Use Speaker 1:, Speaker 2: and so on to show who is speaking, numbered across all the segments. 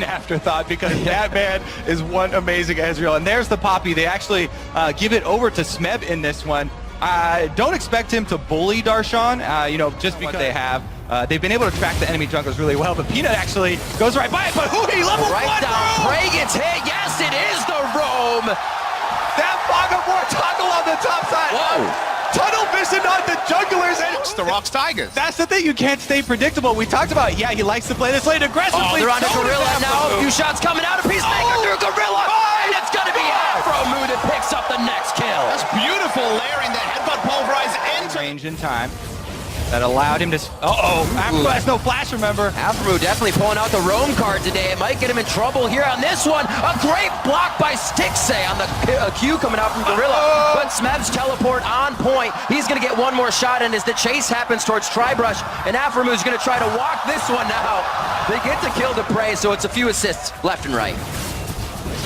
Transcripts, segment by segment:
Speaker 1: an afterthought because that man is one amazing Ezreal. And there's the Poppy. They actually give it over to Smeb in this one. Don't expect him to bully Darshan, you know, just because they have. They've been able to track the enemy junglers really well, but Peanut actually goes right by it, but Hootie level
Speaker 2: right
Speaker 1: 1
Speaker 2: down.
Speaker 1: roam!
Speaker 2: Prey gets hit. Yes, it is the roam.
Speaker 1: That Bogomore toggle on the top side.
Speaker 2: Whoa.
Speaker 1: Tunnel vision on the junglers. And
Speaker 3: It's the ROX Tigers.
Speaker 1: that's the thing, you can't stay predictable. We talked about, yeah, he likes to play this lane aggressively.
Speaker 2: Oh, they're on to
Speaker 1: So does
Speaker 2: Gorilla now. A
Speaker 1: Afromoo.
Speaker 2: few shots coming out of Peacemaker through Gorilla. And it's going to be Afromoo that picks up the next kill.
Speaker 3: That's beautiful, layering that headbutt pulverize into
Speaker 1: Range in time. That allowed him to... Afromoo has no flash, remember?
Speaker 2: Afromoo definitely pulling out the roam card today. It might get him in trouble here on this one. A great block by Stixay on the Q coming out from Gorilla. But Smeb's teleport on point. He's going to get one more shot, and as the chase happens towards Tribrush, and Afromoo's going to try to walk this one now. They get to kill the Prey, so it's a few assists left and right.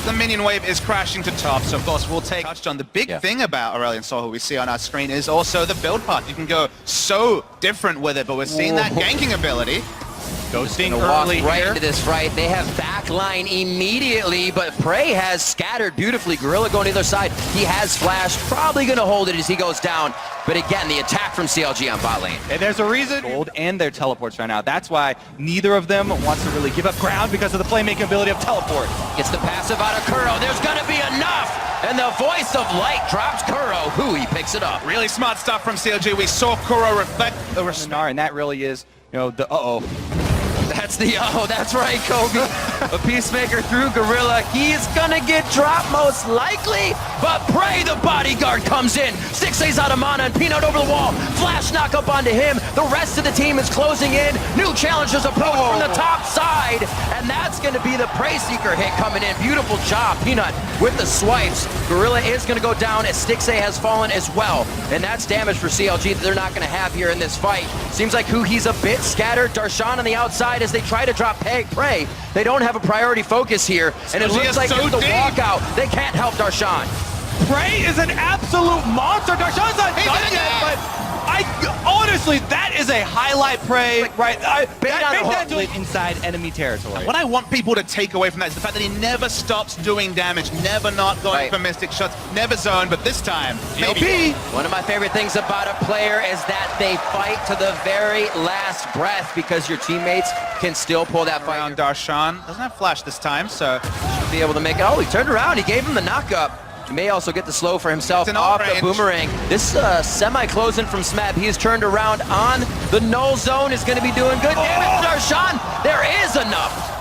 Speaker 3: the minion wave is crashing to top, so of course we'll take touched on. The big thing about Aurelion Sol, who we see on our screen, is also the build path. You can go so different with it, but we're seeing that ganking ability.
Speaker 1: Ghosting
Speaker 2: walk
Speaker 1: early
Speaker 2: right
Speaker 1: here.
Speaker 2: into this fight. They have backline immediately, but Prey has scattered beautifully. Gorilla going to the other side. He has flash, probably going to hold it as he goes down. But again, the attack from CLG on bot lane.
Speaker 1: And there's a reason. Gold and their teleports right now. That's why neither of them wants to really give up ground because of the playmaking ability of teleport.
Speaker 2: Gets the passive out of Kuro. There's going to be enough. And the voice of light drops Kuro, who he picks it up.
Speaker 3: Really smart stuff from CLG. We saw Kuro reflect the respect.
Speaker 1: And that really is, you know, the
Speaker 2: That's the that's right, Kobe. A Peacemaker through Gorilla. He's gonna get dropped most likely, but Prey, the bodyguard, comes in. Stixay's out of mana and Peanut over the wall. Flash knock up onto him. The rest of the team is closing in. New challengers approach from the top side, and that's gonna be the Prey Seeker hit coming in. Beautiful job, Peanut, with the swipes. Gorilla is gonna go down as Stixay has fallen as well, and that's damage for CLG that they're not gonna have here in this fight. Seems like he's a bit scattered. Darshan on the outside as they try to drop Prey. They don't have a priority focus here, and it looks like with the walkout, they can't help Darshan.
Speaker 1: Prey is an absolute monster. Darshan's not done yet, but honestly, that is a highlight Prey, right? That's inside enemy territory.
Speaker 3: What I want people to take away from that is the fact that he never stops doing damage, never not going for Mystic shots, never zone, but this time, maybe.
Speaker 2: One of my favorite things about a player is that they fight to the very last breath because your teammates can still pull that fight.
Speaker 3: Around Darshan. Doesn't have flash this time, so
Speaker 2: should be able to make it. Oh, he turned around. He gave him the knock-up. He may also get the slow for himself off the boomerang. This semi-closing from Smeb. He's turned around on the null zone. Is going to be doing good damage. Darshan, there is enough.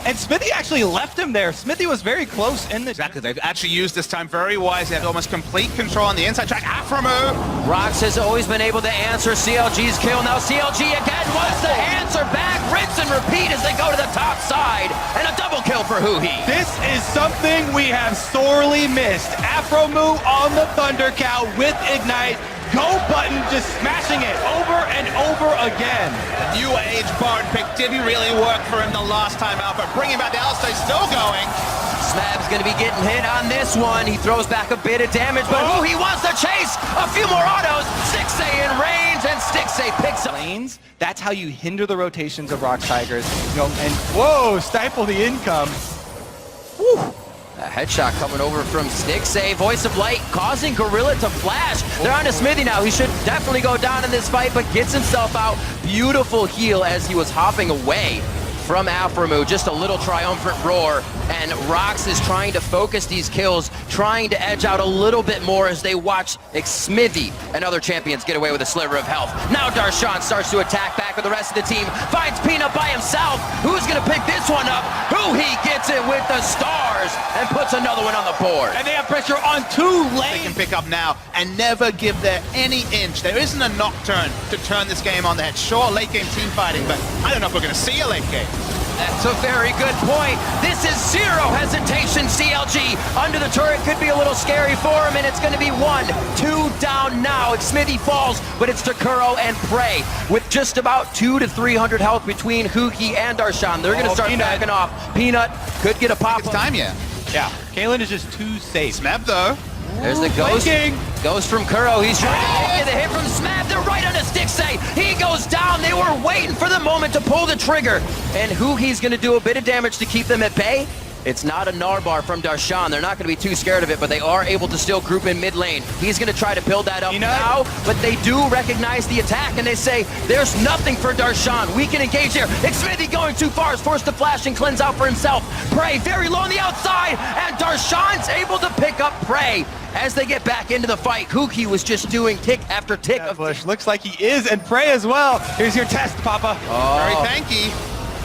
Speaker 1: And Smithy actually left him there. Smithy was very close in the...
Speaker 3: Exactly, they've actually used this time very wisely. They have almost complete control on the inside track. Afromoo!
Speaker 2: ROX has always been able to answer CLG's kill. Now CLG again wants to answer back. Rinse and repeat as they go to the top side. And a double kill for Huhi.
Speaker 1: This is something we have sorely missed. Afromoo on the Thunder Cow with Ignite. Go button, just smashing it over and over again.
Speaker 3: The new age Bard pick didn't really work for him the last time out, but bringing back the Alistair, still going.
Speaker 2: Smeb's gonna be getting hit on this one. He throws back a bit of damage, but he wants to chase a few more autos. Stixay in range, and Stixay picks up
Speaker 1: lanes. That's how you hinder the rotations of ROX Tigers. You know, and whoa, stifle the income. Whew.
Speaker 2: A headshot coming over from Stixay. Voice of Light causing Gorilla to flash. They're on to Smithy now. He should definitely go down in this fight, but gets himself out. Beautiful heal as he was hopping away from Afromoo. Just a little triumphant roar. And ROX is trying to focus these kills, trying to edge out a little bit more as they watch Smithy and other champions get away with a sliver of health. Now Darshan starts to attack back with the rest of the team. Finds Peanut by himself. Who's going to pick this one up? He gets it with the stars and puts another one on the board.
Speaker 1: And they have pressure on two lanes.
Speaker 3: They can pick up now and never give there any inch. There isn't a Nocturne to turn this game on the head. Sure, late game team fighting, but I don't know if we're going to see a late game.
Speaker 2: That's a very good point. This is zero hesitation, CLG. Under the turret could be a little scary for him, and it's going to be 1-2 down now. Smithy falls, but it's to Kuro and Prey with just about 200 to 300 health between Huhi and Darshan. They're going to start backing off. Peanut could get a pop.
Speaker 3: It's time yet.
Speaker 1: Yeah, Kalen is just too safe.
Speaker 3: Smeb, though.
Speaker 2: There's the ghost.
Speaker 1: Flanking.
Speaker 2: Ghost from Kuro. He's trying to get the hit from Smab. They're right on a Stixay. He goes down. They were waiting for the moment to pull the trigger. And who he's going to do a bit of damage to keep them at bay? It's not a Narbar from Darshan. They're not going to be too scared of it, but they are able to still group in mid lane. He's going to try to build that up now, but they do recognize the attack, and they say, there's nothing for Darshan. We can engage here. Xmithie going too far is forced to flash and cleanse out for himself. Prey very low on the outside, and Darshan's able to pick up Prey as they get back into the fight. Kuki was just doing tick after tick of
Speaker 1: Bush looks like he is, and Prey as well. Here's your test, Papa.
Speaker 3: Very tanky.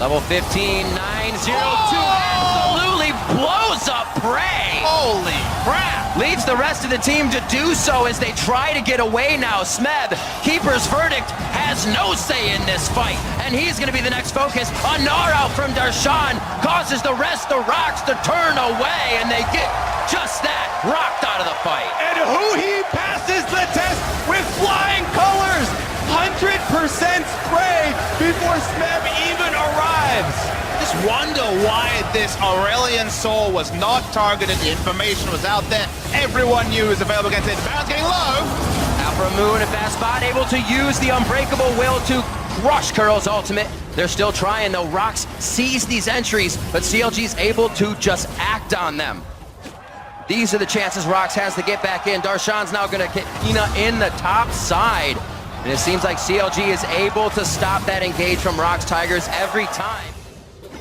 Speaker 2: Level 15, 902, absolutely blows up Prey.
Speaker 3: Holy crap.
Speaker 2: Leads the rest of the team to do so as they try to get away now. Smeb, Keeper's Verdict, has no say in this fight, and he's going to be the next focus. A Gnar out from Darshan causes the rest of ROX to turn away, and they get just that, rocked out of the fight.
Speaker 1: And he passes the test with flying colors. 100% spray before Smeb even arrives.
Speaker 3: Just wonder why this Aurelion Soul was not targeted. The information was out there. Everyone knew it was available against it. The Baron's getting low.
Speaker 2: Afro Moon, a fast spot, able to use the Unbreakable Will to crush Kuro's ultimate. They're still trying though. ROX sees these entries, but CLG's able to just act on them. These are the chances ROX has to get back in. Darshan's now gonna get Ina in the top side. And it seems like CLG is able to stop that engage from ROX Tigers every time.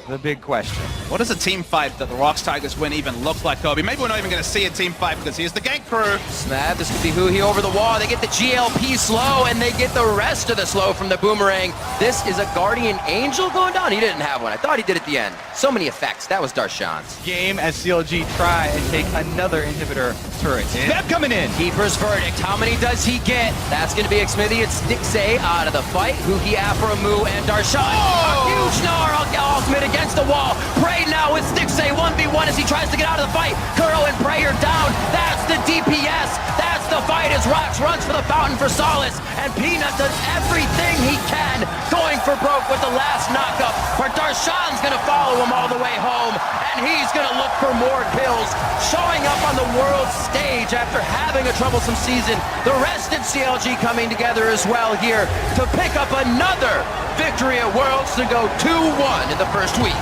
Speaker 1: The big question.
Speaker 3: What does a team fight that the ROX Tigers win even look like, Kobe? Maybe we're not even going to see a team fight because here's the gank crew.
Speaker 2: Smab, this could be Huhi over the wall. They get the GLP slow, and they get the rest of the slow from the Boomerang. This is a Guardian Angel going down. He didn't have one. I thought he did at the end. So many effects. That was Darshan's.
Speaker 1: Game as CLG try and take another inhibitor turret. Smeb coming in.
Speaker 2: Keeper's Verdict. How many does he get? That's going to be Xmithie and Stixay out of the fight. Huhi, Afromu, and Darshan. A huge Gnar ultimate against the wall. Prey now with Stixay 1v1 as he tries to get out of the fight. Kuro and Prey are down. That's the DPS. That's the fight as ROX runs for the fountain for solace. And Peanut does everything he can, going for broke with the last knockup. But Darshan's going to follow him all the way home. And he's going to look for more kills. Showing up on the world stage after having a troublesome season. The rest of CLG coming together as well here to pick up another victory at Worlds to go 2-1 in the first week.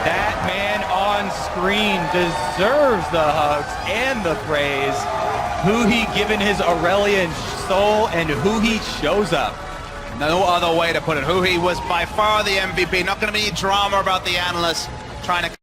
Speaker 1: That man on screen deserves the hugs and the praise. Huhi giving his Aurelion Soul, and Huhi shows up.
Speaker 3: No other way to put it. Huhi was by far the MVP. Not going to be any drama about the analysts trying to